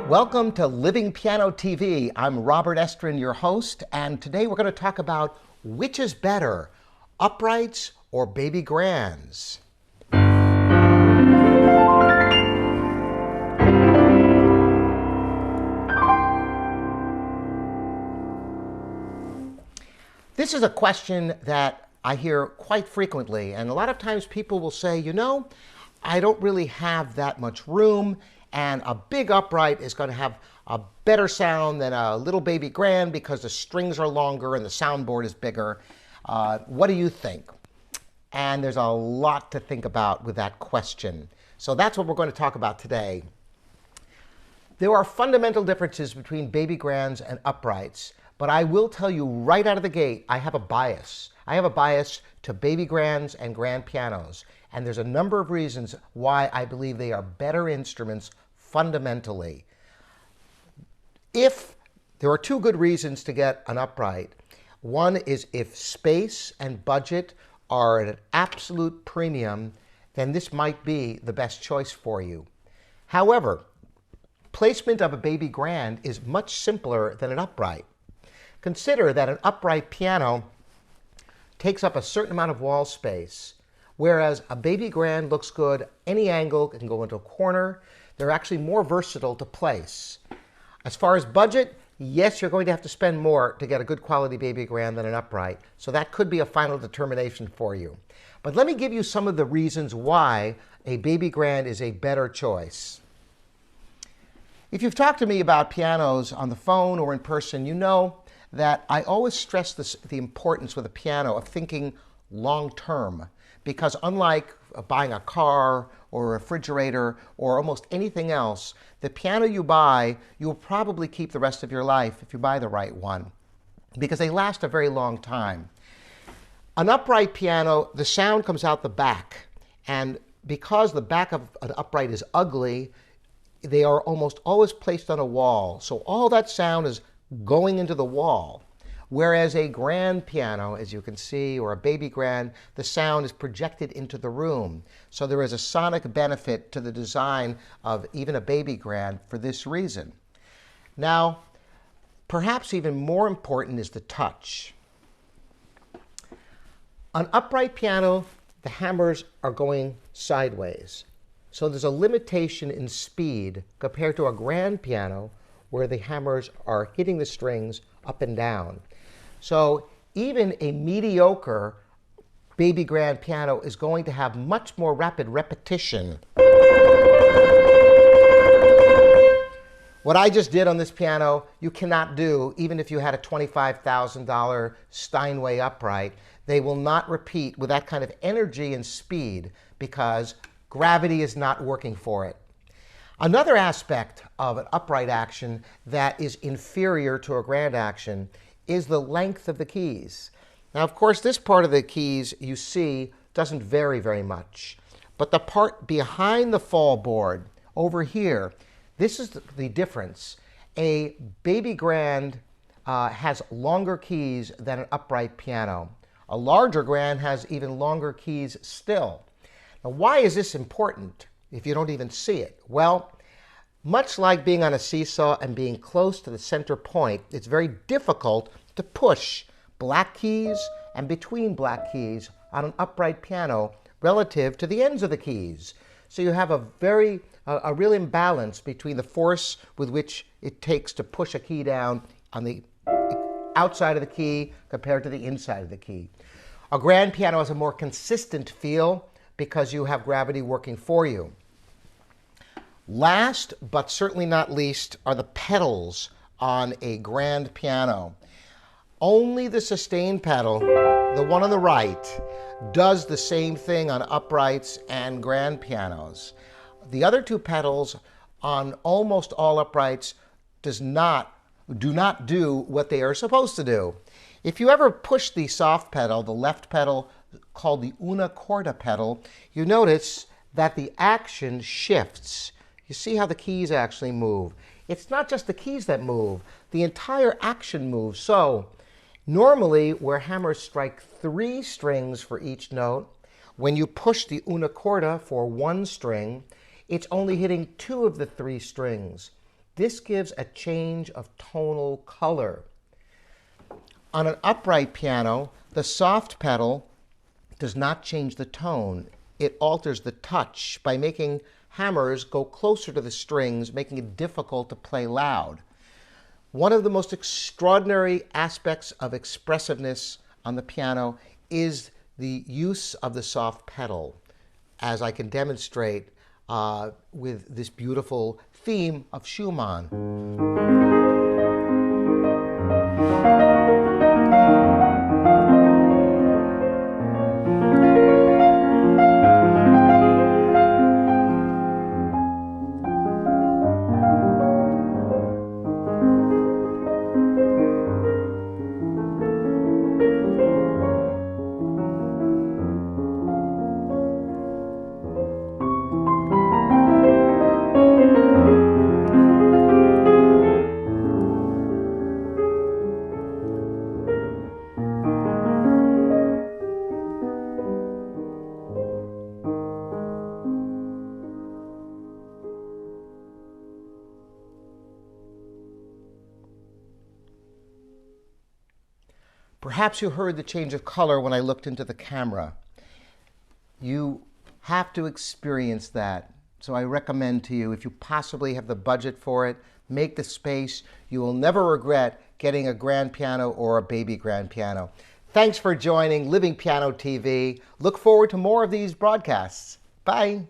Welcome to Living Piano TV. I'm Robert Estrin, your host, and today we're going to talk about which is better, uprights or baby grands. This is a question that I hear quite frequently, and a lot of times people will say, I don't really have that much room, and a big upright is going to have a better sound than a little baby grand because the strings are longer and the soundboard is bigger. What do you think? And there's a lot to think about with that question. So that's what we're going to talk about today. There are fundamental differences between baby grands and uprights, but I will tell you right out of the gate, I have a bias. I have a bias to baby grands and grand pianos. And there's a number of reasons why I believe they are better instruments fundamentally. If there are two good reasons to get an upright. One is if space and budget are at an absolute premium, then this might be the best choice for you. However, placement of a baby grand is much simpler than an upright. Consider that an upright piano takes up a certain amount of wall space, whereas a baby grand looks good any angle, it can go into a corner. They're actually more versatile to place. As far as budget, yes, you're going to have to spend more to get a good quality baby grand than an upright, so that could be a final determination for you. But let me give you some of the reasons why a baby grand is a better choice. If you've talked to me about pianos on the phone or in person, you know that I always stress the importance with a piano of thinking long-term, because unlike buying a car or a refrigerator or almost anything else, the piano you buy, you'll probably keep the rest of your life if you buy the right one, because they last a very long time. An upright piano, the sound comes out the back, and because the back of an upright is ugly, they are almost always placed on a wall, so all that sound is going into the wall. Whereas a grand piano, as you can see, or a baby grand, the sound is projected into the room. So there is a sonic benefit to the design of even a baby grand for this reason. Now, perhaps even more important is the touch. On upright piano, the hammers are going sideways. So there's a limitation in speed compared to a grand piano where the hammers are hitting the strings up and down. So even a mediocre baby grand piano is going to have much more rapid repetition. What I just did on this piano, you cannot do even if you had a $25,000 Steinway upright. They will not repeat with that kind of energy and speed because gravity is not working for it. Another aspect of an upright action that is inferior to a grand action is the length of the keys. Now, of course, this part of the keys you see doesn't vary very much. But the part behind the fall board over here, this is the difference. A baby grand has longer keys than an upright piano. A larger grand has even longer keys still. Now, why is this important if you don't even see it? Well, much like being on a seesaw and being close to the center point, it's very difficult to push black keys and between black keys on an upright piano relative to the ends of the keys. So you have a real imbalance between the force with which it takes to push a key down on the outside of the key compared to the inside of the key. A grand piano has a more consistent feel because you have gravity working for you. Last, but certainly not least, are the pedals on a grand piano. Only the sustain pedal, the one on the right, does the same thing on uprights and grand pianos. The other two pedals on almost all uprights do not do what they are supposed to do. If you ever push the soft pedal, the left pedal called the una corda pedal, you notice that the action shifts. You see how the keys actually move. It's not just the keys that move, the entire action moves. So normally where hammers strike 3 strings for each note, when you push the una corda for 1 string, it's only hitting 2 of the 3 strings. This gives a change of tonal color. On an upright piano, the soft pedal does not change the tone. It alters the touch by making hammers go closer to the strings, making it difficult to play loud. One of the most extraordinary aspects of expressiveness on the piano is the use of the soft pedal, as I can demonstrate with this beautiful theme of Schumann. Perhaps you heard the change of color when I looked into the camera. You have to experience that. So I recommend to you, if you possibly have the budget for it, make the space. You will never regret getting a grand piano or a baby grand piano. Thanks for joining Living Piano TV. Look forward to more of these broadcasts. Bye.